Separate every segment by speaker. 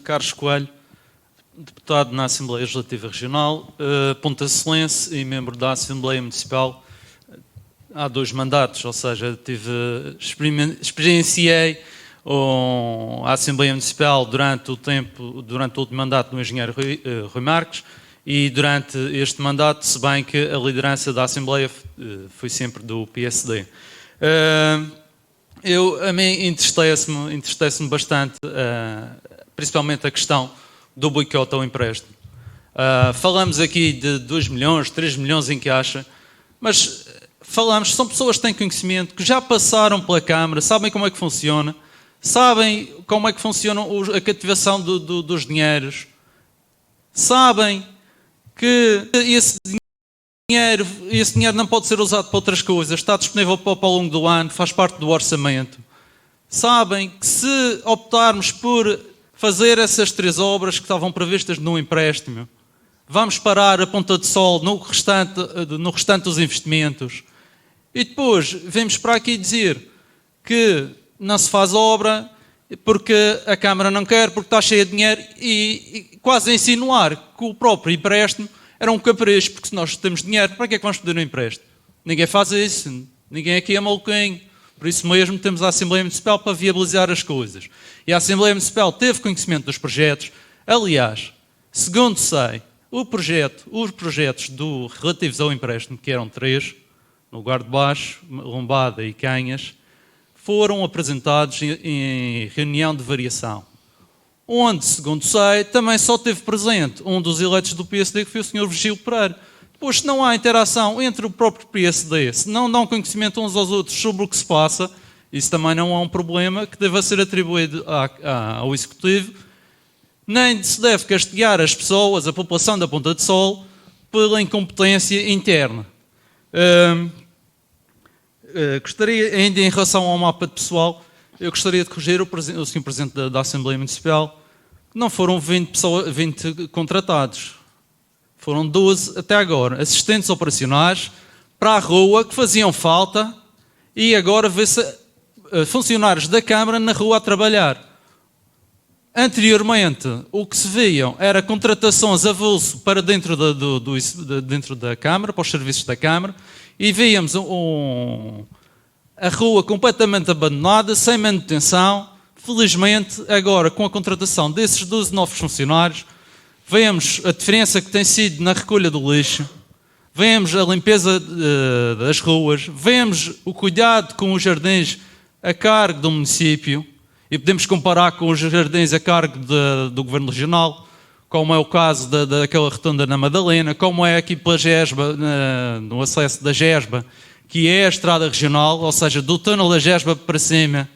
Speaker 1: Carlos Coelho, deputado na Assembleia Legislativa Regional, pontacelense e membro da Assembleia Municipal há 2 mandatos, ou seja, experienciei a Assembleia Municipal durante o último mandato do engenheiro Rui Marques e durante este mandato, se bem que a liderança da Assembleia foi sempre do PSD. A mim entristece-me bastante, principalmente a questão do boicote ao empréstimo. Falamos aqui de 2 milhões, 3 milhões em caixa, mas são pessoas que têm conhecimento, que já passaram pela Câmara, sabem como é que funciona, sabem como é que funciona a cativação dos dinheiros, sabem que esse dinheiro não pode ser usado para outras coisas, está disponível para ao longo do ano, faz parte do orçamento. Sabem que se optarmos por fazer essas 3 obras que estavam previstas no empréstimo, vamos parar a ponta de sol no restante dos investimentos. E depois vemos para aqui dizer que não se faz obra porque a Câmara não quer, porque está cheia de dinheiro e quase a insinuar que o próprio empréstimo era um capricho, porque se nós temos dinheiro, para que é que vamos pedir um empréstimo? Ninguém faz isso, ninguém aqui é maluquinho. Por isso mesmo temos a Assembleia Municipal para viabilizar as coisas. E a Assembleia Municipal teve conhecimento dos projetos. Aliás, segundo sei, os projetos relativos ao empréstimo, que eram 3, no lugar de Baixo, Lombada e Canhas, foram apresentados em reunião de variação, onde, segundo sei, também só teve presente um dos eleitos do PSD, que foi o Sr. Virgílio Pereira. Depois, se não há interação entre o próprio PSD, se não dão conhecimento uns aos outros sobre o que se passa, isso também não é um problema que deva ser atribuído ao Executivo, nem se deve castigar as pessoas, a população da Ponta de Sol, pela incompetência interna. Gostaria, ainda em relação ao mapa de pessoal, eu gostaria de corrigir o Sr. Presidente da Assembleia Municipal, que não foram 20 contratados, foram 12 até agora, assistentes operacionais para a rua que faziam falta e agora vê-se funcionários da Câmara na rua a trabalhar. Anteriormente, o que se viam era contratações avulso para dentro da Câmara, para os serviços da Câmara, e víamos a rua completamente abandonada, sem manutenção. Felizmente, agora, com a contratação desses 12 novos funcionários, vemos a diferença que tem sido na recolha do lixo, vemos a limpeza das ruas, vemos o cuidado com os jardins a cargo do município, e podemos comparar com os jardins a cargo do Governo Regional, como é o caso daquela rotunda na Madalena, como é aqui pela Gesba, no acesso da Gesba, que é a estrada regional, ou seja, do túnel da Gesba para cima.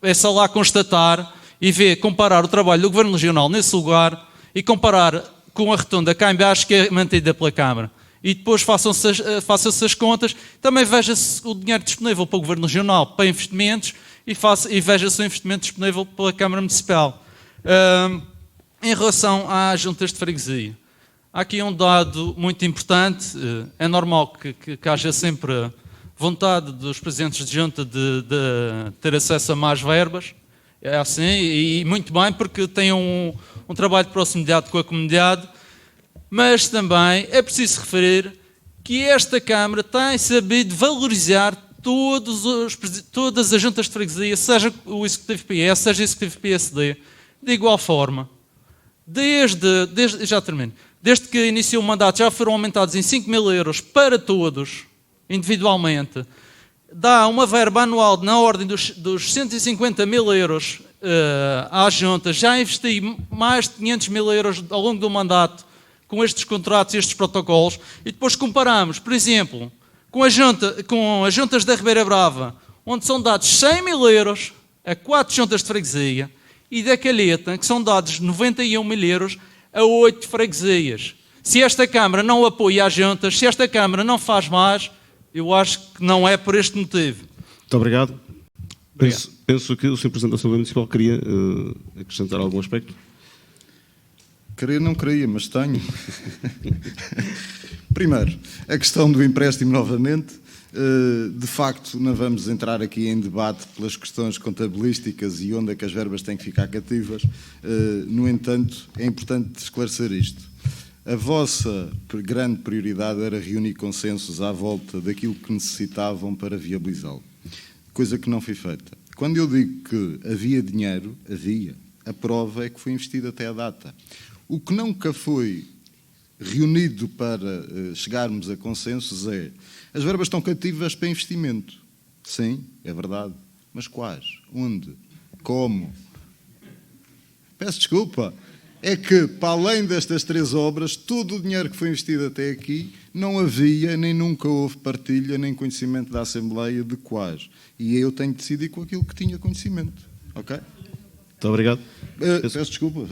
Speaker 1: É só lá constatar e comparar o trabalho do Governo Regional nesse lugar e comparar com a rotunda cá em baixo, que é mantida pela Câmara. E depois façam-se as contas, também veja-se o dinheiro disponível para o Governo Regional para investimentos e veja-se o investimento disponível pela Câmara Municipal. Em relação às juntas de freguesia, há aqui um dado muito importante. É normal que haja sempre vontade dos presidentes de junta de ter acesso a mais verbas, é assim, e muito bem, porque têm um trabalho de proximidade com a comunidade, mas também é preciso referir que esta Câmara tem sabido valorizar todas as juntas de freguesia, seja o Executivo PS, seja o Executivo PSD, de igual forma. Já termino. Desde que iniciou o mandato já foram aumentados em 5.000 euros para todos, individualmente. Dá uma verba anual na ordem dos 150.000 euros às juntas. Já investi mais de 500.000 euros ao longo do mandato com estes contratos e estes protocolos. E depois comparamos, por exemplo, com as juntas da Ribeira Brava, onde são dados 100.000 euros a 4 juntas de freguesia, e da Calheta, que são dados 91.000 euros a 8 freguesias. Se esta Câmara não apoia as juntas, se esta Câmara não faz mais, eu acho que não é por este motivo.
Speaker 2: Muito obrigado. Penso que o Sr. Presidente da Assembleia Municipal queria acrescentar algum aspecto.
Speaker 3: Não queria, mas tenho. Primeiro, a questão do empréstimo novamente. De facto, não vamos entrar aqui em debate pelas questões contabilísticas e onde é que as verbas têm que ficar cativas. No entanto, é importante esclarecer isto. A vossa grande prioridade era reunir consensos à volta daquilo que necessitavam para viabilizá-lo, coisa que não foi feita. Quando eu digo que havia dinheiro, havia. A prova é que foi investido até a data. O que nunca foi reunido para chegarmos a consensos é: as verbas estão cativas para investimento. Sim, é verdade. Mas quais? Onde? Como? Peço desculpa. É que, para além destas 3 obras, todo o dinheiro que foi investido até aqui, não havia, nem nunca houve partilha, nem conhecimento da Assembleia de quais. E eu tenho de decidir com aquilo que tinha conhecimento. Ok?
Speaker 2: Muito obrigado.
Speaker 3: Peço desculpa,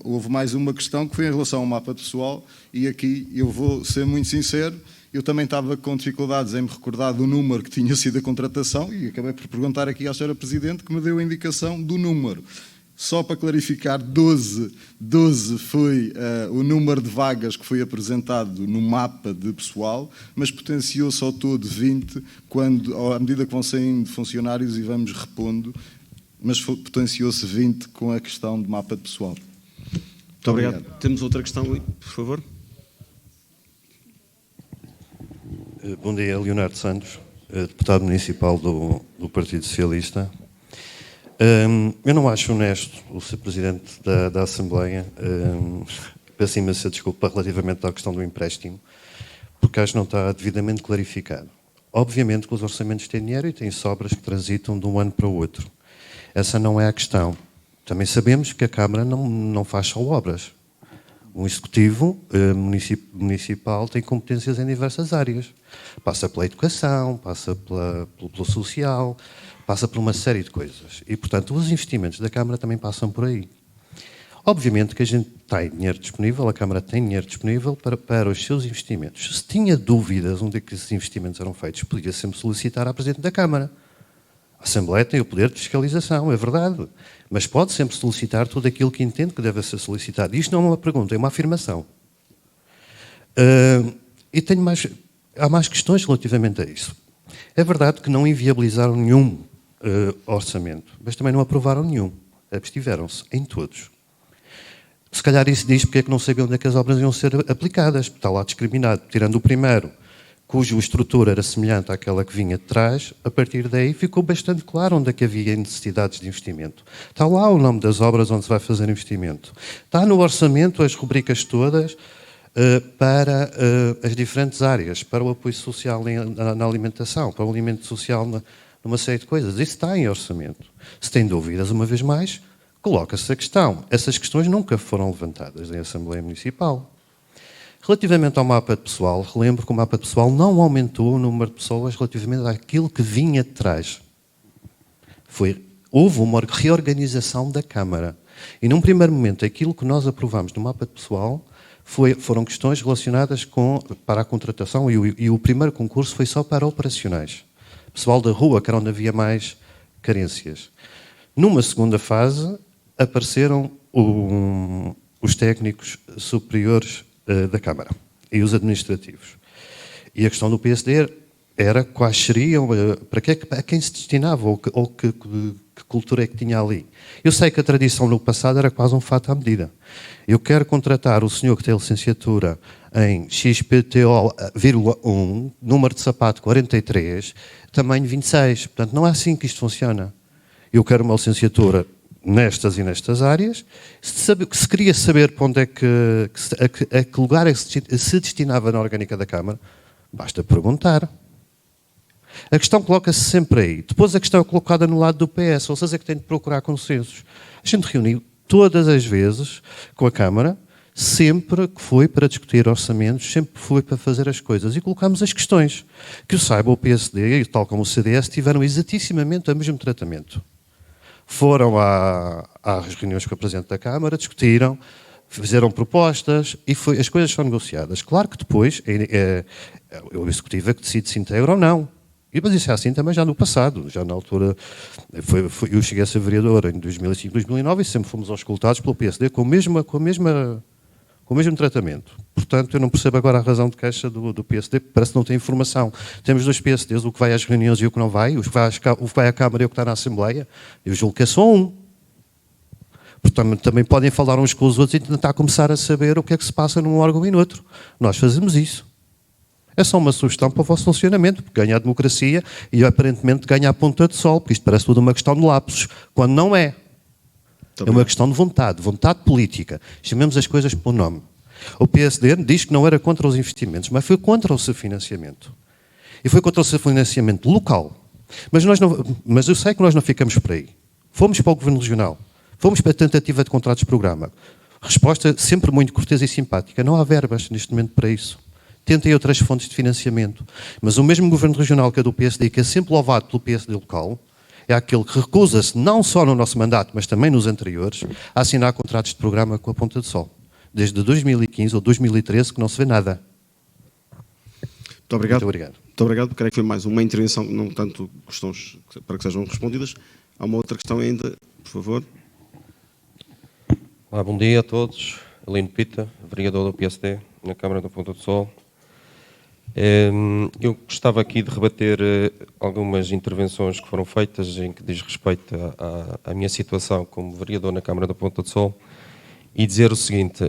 Speaker 3: houve mais uma questão que foi em relação ao mapa pessoal, e aqui eu vou ser muito sincero, eu também estava com dificuldades em me recordar do número que tinha sido a contratação, e acabei por perguntar aqui à Sra. Presidente, que me deu a indicação do número. Só para clarificar, 12 foi o número de vagas que foi apresentado no mapa de pessoal, mas potenciou-se ao todo 20, à medida que vão saindo funcionários e vamos repondo, mas potenciou-se 20 com a questão de mapa de pessoal.
Speaker 2: Muito obrigado. Temos outra questão ali, por favor.
Speaker 4: Bom dia, Leonardo Santos, deputado municipal do Partido Socialista. Eu não acho honesto o Sr. Presidente da Assembleia, peço imensa desculpa relativamente à questão do empréstimo, porque acho que não está devidamente clarificado. Obviamente que os orçamentos têm dinheiro e têm sobras que transitam de um ano para o outro. Essa não é a questão. Também sabemos que a Câmara não faz só obras. O Executivo municipal tem competências em diversas áreas. Passa pela educação, passa pelo social, passa por uma série de coisas. E, portanto, os investimentos da Câmara também passam por aí. Obviamente que a gente tem dinheiro disponível, a Câmara tem dinheiro disponível para os seus investimentos. Se tinha dúvidas onde é que esses investimentos eram feitos, podia sempre solicitar à Presidente da Câmara. A Assembleia tem o poder de fiscalização, é verdade, mas pode sempre solicitar tudo aquilo que entende que deve ser solicitado. Isto não é uma pergunta, é uma afirmação. E há mais questões relativamente a isso. É verdade que não inviabilizaram nenhum orçamento, mas também não aprovaram nenhum. Abstiveram-se em todos. Se calhar isso diz porque é que não sabiam onde é que as obras iam ser aplicadas. Está lá discriminado, tirando o primeiro, cuja estrutura era semelhante àquela que vinha de trás, a partir daí ficou bastante claro onde é que havia necessidades de investimento. Está lá o nome das obras onde se vai fazer investimento. Está no orçamento as rubricas todas para as diferentes áreas, para o apoio social na alimentação, para o alimento social numa série de coisas. Isso está em orçamento. Se tem dúvidas, uma vez mais, coloca-se a questão. Essas questões nunca foram levantadas em Assembleia Municipal. Relativamente ao mapa de pessoal, relembro que o mapa de pessoal não aumentou o número de pessoas relativamente àquilo que vinha de trás. Houve uma reorganização da Câmara. E num primeiro momento, aquilo que nós aprovamos no mapa de pessoal foram questões relacionadas para a contratação e o primeiro concurso foi só para operacionais. Pessoal da rua, que era onde havia mais carências. Numa segunda fase, apareceram os técnicos superiores da Câmara e os administrativos. E a questão do PSD era quais seriam, a quem se destinava ou que cultura é que tinha ali. Eu sei que a tradição no passado era quase um fato à medida. Eu quero contratar o senhor que tem licenciatura em XPTO,1, número de sapato 43, tamanho 26. Portanto, não é assim que isto funciona. Eu quero uma licenciatura nestas e nestas áreas. Se queria saber para onde a que lugar é que se destinava na orgânica da Câmara, basta perguntar. A questão coloca-se sempre aí. Depois a questão é colocada no lado do PS, ou seja, que tem de procurar consensos. A gente reuniu todas as vezes com a Câmara, sempre que foi para discutir orçamentos, sempre foi para fazer as coisas. E colocámos as questões. Que eu saiba, o PSD, tal como o CDS, tiveram exatissimamente o mesmo tratamento. Foram às reuniões com o Presidente da Câmara, discutiram, fizeram propostas e as coisas foram negociadas. Claro que depois é o Executivo é que decide se integra ou não. Mas isso é assim também já no passado. Já na altura, eu cheguei a ser vereador em 2005, 2009 e sempre fomos auscultados pelo PSD com o mesmo tratamento. portanto eu não percebo agora a razão de queixa do PSD, que parece que não tem informação. Temos 2 PSDs, o que vai às reuniões e o que não vai, o que vai à Câmara e o que está na Assembleia. Eu julgo que é só um. Portanto, também podem falar uns com os outros e tentar começar a saber o que é que se passa num órgão e no outro. Nós fazemos isso. É só uma sugestão para o vosso funcionamento, porque ganha a democracia e aparentemente ganha a ponta de sol, porque isto parece tudo uma questão de lapsos, quando não é. É uma questão de vontade política. Chamemos as coisas pelo nome. O PSD diz que não era contra os investimentos, mas foi contra o seu financiamento. E foi contra o seu financiamento local. Mas eu sei que nós não ficamos por aí. Fomos para o Governo Regional. Fomos para a tentativa de contratos de programa. Resposta sempre muito cortês e simpática. Não há verbas neste momento para isso. Tentem outras fontes de financiamento. Mas o mesmo Governo Regional que é do PSD, que é sempre louvado pelo PSD local, é aquele que recusa-se, não só no nosso mandato, mas também nos anteriores, a assinar contratos de programa com a ponta de sol. Desde 2015 ou 2013 que não se vê nada.
Speaker 2: Muito obrigado.
Speaker 4: Muito obrigado.
Speaker 2: Muito obrigado. Creio que foi mais uma intervenção, não tanto questões para que sejam respondidas. Há uma outra questão ainda, por favor.
Speaker 5: Olá, bom dia a todos. Alino Pita, vereador do PSD na Câmara da Ponta do Sol. Eu gostava aqui de rebater algumas intervenções que foram feitas em que diz respeito à minha situação como vereador na Câmara da Ponta do Sol e dizer o seguinte,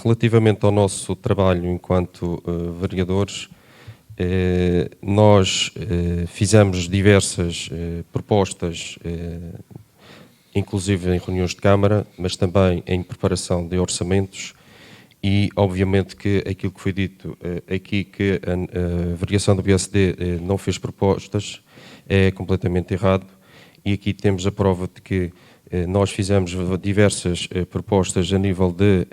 Speaker 5: relativamente ao nosso trabalho enquanto vereadores, nós fizemos diversas propostas, inclusive em reuniões de Câmara, mas também em preparação de orçamentos. E, obviamente, que aquilo que foi dito aqui, que a variação do PSD não fez propostas, é completamente errado. E aqui temos a prova de que nós fizemos diversas propostas a nível de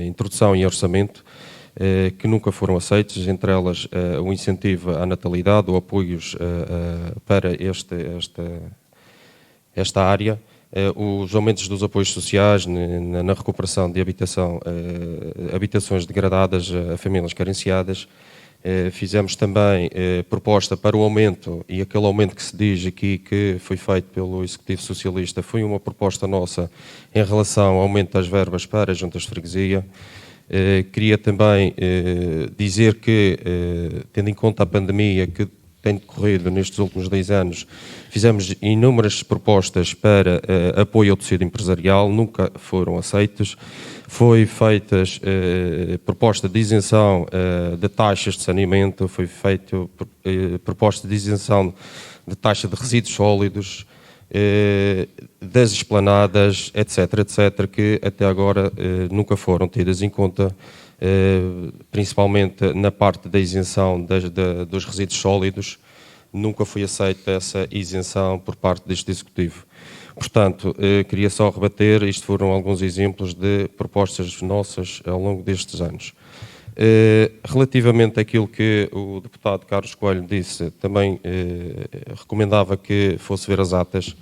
Speaker 5: introdução e orçamento, que nunca foram aceitas, entre elas o incentivo à natalidade, ou apoios para esta área. Os aumentos dos apoios sociais na recuperação de habitações degradadas a famílias carenciadas. Fizemos também proposta para o aumento, e aquele aumento que se diz aqui que foi feito pelo Executivo Socialista foi uma proposta nossa em relação ao aumento das verbas para as juntas de freguesia. Queria também dizer que, tendo em conta a pandemia que tem decorrido nestes últimos 10 anos, fizemos inúmeras propostas para apoio ao tecido empresarial, nunca foram aceitas. Foi feita proposta de isenção de taxas de saneamento, foi feita proposta de isenção de taxa de resíduos sólidos, das esplanadas, etc., etc., que até agora nunca foram tidas em conta, principalmente na parte da isenção dos resíduos sólidos. Nunca foi aceita essa isenção por parte deste Executivo. Portanto, queria só rebater, isto foram alguns exemplos de propostas nossas ao longo destes anos. Relativamente àquilo que o deputado Carlos Coelho disse, também recomendava que fosse ver as atas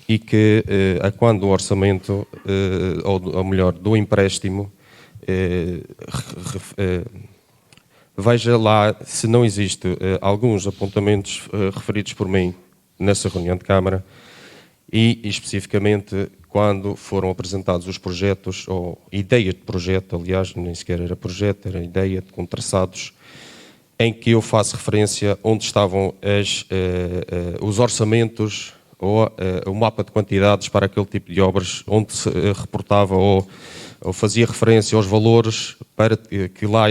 Speaker 5: e que, a quando o orçamento, ou melhor, do empréstimo, veja lá se não existe alguns apontamentos referidos por mim nessa reunião de Câmara e, especificamente, quando foram apresentados os projetos, ou ideia de projeto, aliás, nem sequer era projeto, era ideia com traçados, em que eu faço referência onde estavam os orçamentos ou o mapa de quantidades para aquele tipo de obras, onde se reportava ou fazia referência aos valores para que lá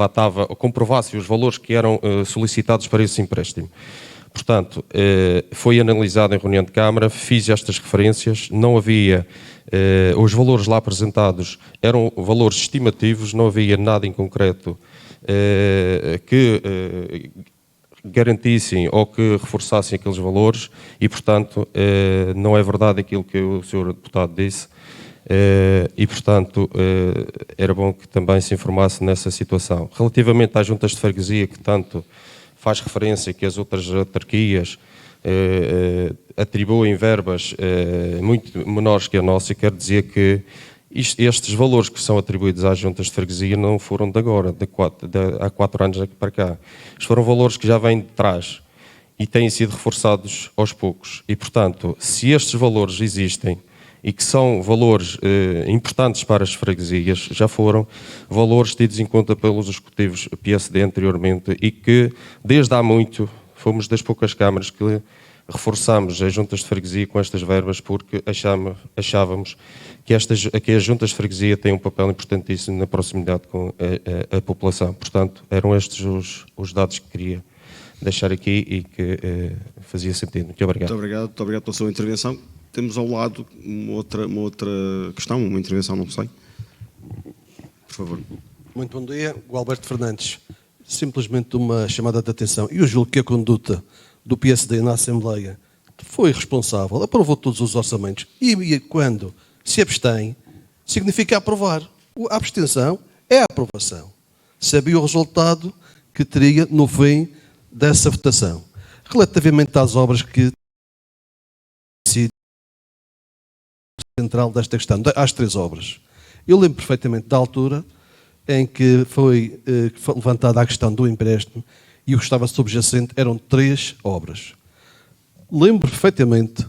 Speaker 5: estava, ou comprovasse os valores que eram solicitados para esse empréstimo. Portanto, foi analisado em reunião de Câmara, fiz estas referências, não havia, os valores lá apresentados eram valores estimativos, não havia nada em concreto que garantissem ou que reforçassem aqueles valores e, portanto, não é verdade aquilo que o Sr. Deputado disse e, portanto, era bom que também se informasse nessa situação. Relativamente às juntas de freguesia, que tanto faz referência que as outras autarquias atribuem verbas muito menores que a nossa, e quero dizer que estes valores que são atribuídos às juntas de freguesia não foram de agora, há 4 anos para cá. Estes foram valores que já vêm de trás e têm sido reforçados aos poucos. E, portanto, se estes valores existem e que são valores importantes para as freguesias, já foram valores tidos em conta pelos executivos PSD anteriormente e que, desde há muito, fomos das poucas câmaras que reforçámos as juntas de freguesia com estas verbas porque achávamos que as juntas de freguesia têm um papel importantíssimo na proximidade com a população. Portanto, eram estes os dados que queria deixar aqui e que fazia sentido. Muito obrigado.
Speaker 2: Muito obrigado pela sua intervenção. Temos ao lado uma outra questão, uma intervenção, não sei. Por favor.
Speaker 6: Muito bom dia, o Alberto Fernandes. Simplesmente uma chamada de atenção. Eu julgo que a conduta do PSD na Assembleia foi responsável, aprovou todos os orçamentos e quando se abstém, significa aprovar. A abstenção é a aprovação. Sabia o resultado que teria no fim dessa votação. Relativamente às obras que sido central desta questão, às 3 obras. Eu lembro perfeitamente da altura em que foi levantada a questão do empréstimo e o que estava subjacente eram 3 obras. Lembro perfeitamente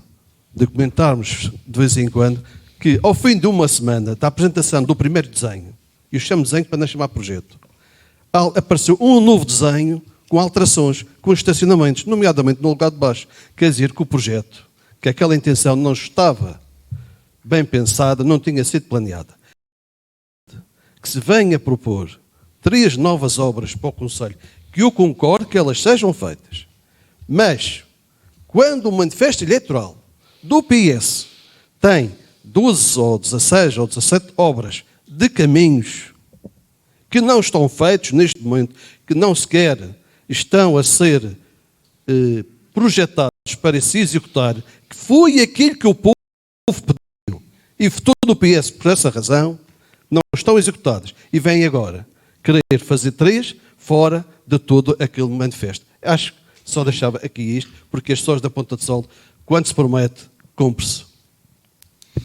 Speaker 6: de comentarmos de vez em quando que ao fim de uma semana da apresentação do primeiro desenho, eu chamo de desenho para não chamar projeto, apareceu um novo desenho com alterações, com estacionamentos, nomeadamente no lugar de baixo. Quer dizer que o projeto, que aquela intenção não estava bem pensada, não tinha sido planeada. Que se venha propor 3 novas obras para o Conselho, que eu concordo que elas sejam feitas, mas quando o manifesto eleitoral do PS tem 12 ou 16 ou 17 obras de caminhos que não estão feitos neste momento, que não sequer estão a ser projetados para se executar, que foi aquilo que o povo pediu e votou no PS por essa razão, não estão executadas. E vem agora querer fazer 3 fora de todo aquele manifesto. Acho que só deixava aqui isto, porque as pessoas da Ponta de Sol, quando se promete, cumpre-se.